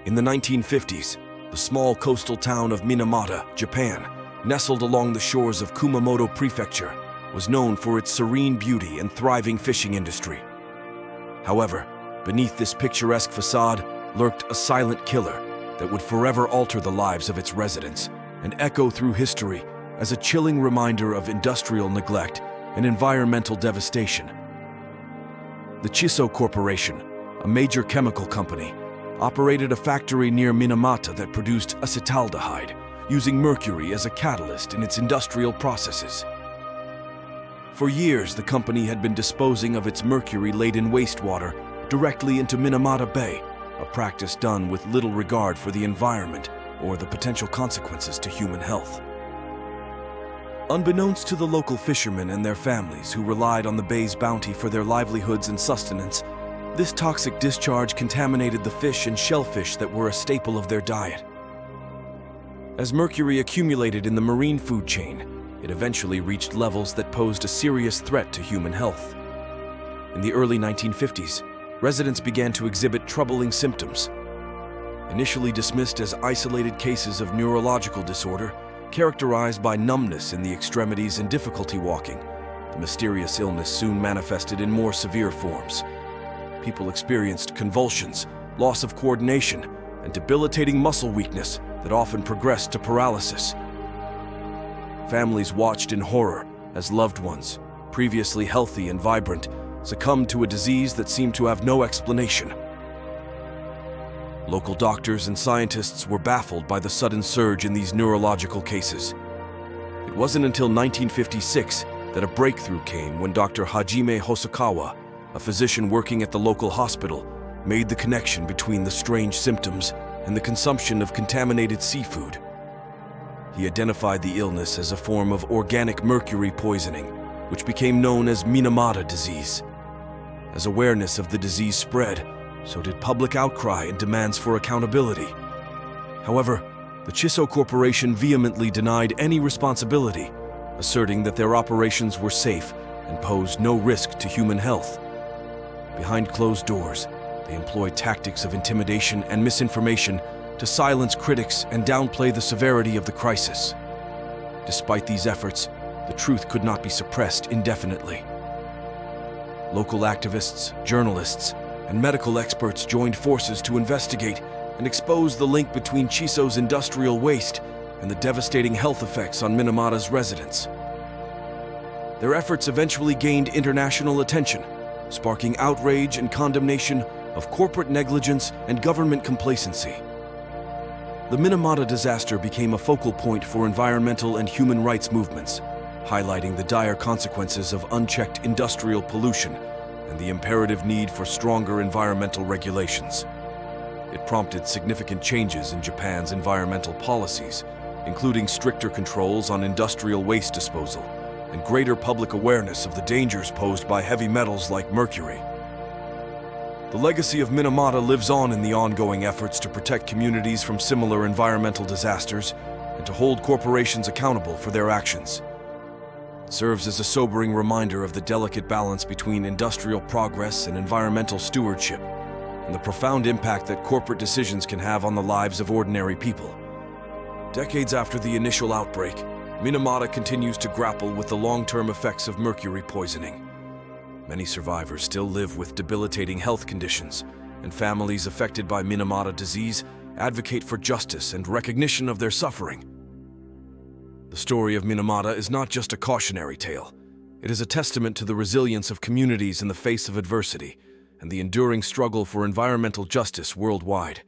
In the 1950s, the small coastal town of Minamata, Japan, nestled along the shores of Kumamoto Prefecture, was known for its serene beauty and thriving fishing industry. However, beneath this picturesque facade lurked a silent killer that would forever alter the lives of its residents and echo through history as a chilling reminder of industrial neglect and environmental devastation. The Chisso Corporation, a major chemical company, operated a factory near Minamata that produced acetaldehyde, using mercury as a catalyst in its industrial processes. For years, the company had been disposing of its mercury-laden wastewater directly into Minamata Bay, a practice done with little regard for the environment or the potential consequences to human health. Unbeknownst to the local fishermen and their families who relied on the bay's bounty for their livelihoods and sustenance, this toxic discharge contaminated the fish and shellfish that were a staple of their diet. As mercury accumulated in the marine food chain, it eventually reached levels that posed a serious threat to human health. In the early 1950s, residents began to exhibit troubling symptoms. Initially dismissed as isolated cases of neurological disorder, characterized by numbness in the extremities and difficulty walking, the mysterious illness soon manifested in more severe forms. People experienced convulsions, loss of coordination, and debilitating muscle weakness that often progressed to paralysis. Families watched in horror as loved ones, previously healthy and vibrant, succumbed to a disease that seemed to have no explanation. Local doctors and scientists were baffled by the sudden surge in these neurological cases. It wasn't until 1956 that a breakthrough came when Dr. Hajime Hosokawa, a physician working at the local hospital, made the connection between the strange symptoms and the consumption of contaminated seafood. He identified the illness as a form of organic mercury poisoning, which became known as Minamata Disease. As awareness of the disease spread, so did public outcry and demands for accountability. However, the Chisso Corporation vehemently denied any responsibility, asserting that their operations were safe and posed no risk to human health. Behind closed doors, they employed tactics of intimidation and misinformation to silence critics and downplay the severity of the crisis. Despite these efforts, the truth could not be suppressed indefinitely. Local activists, journalists, and medical experts joined forces to investigate and expose the link between Chisso's industrial waste and the devastating health effects on Minamata's residents. Their efforts eventually gained international attention, sparking outrage and condemnation of corporate negligence and government complacency. The Minamata disaster became a focal point for environmental and human rights movements, highlighting the dire consequences of unchecked industrial pollution and the imperative need for stronger environmental regulations. It prompted significant changes in Japan's environmental policies, including stricter controls on industrial waste disposal and greater public awareness of the dangers posed by heavy metals like mercury. The legacy of Minamata lives on in the ongoing efforts to protect communities from similar environmental disasters and to hold corporations accountable for their actions. It serves as a sobering reminder of the delicate balance between industrial progress and environmental stewardship, and the profound impact that corporate decisions can have on the lives of ordinary people. Decades after the initial outbreak, Minamata continues to grapple with the long-term effects of mercury poisoning. Many survivors still live with debilitating health conditions, and families affected by Minamata disease advocate for justice and recognition of their suffering. The story of Minamata is not just a cautionary tale. It is a testament to the resilience of communities in the face of adversity and the enduring struggle for environmental justice worldwide.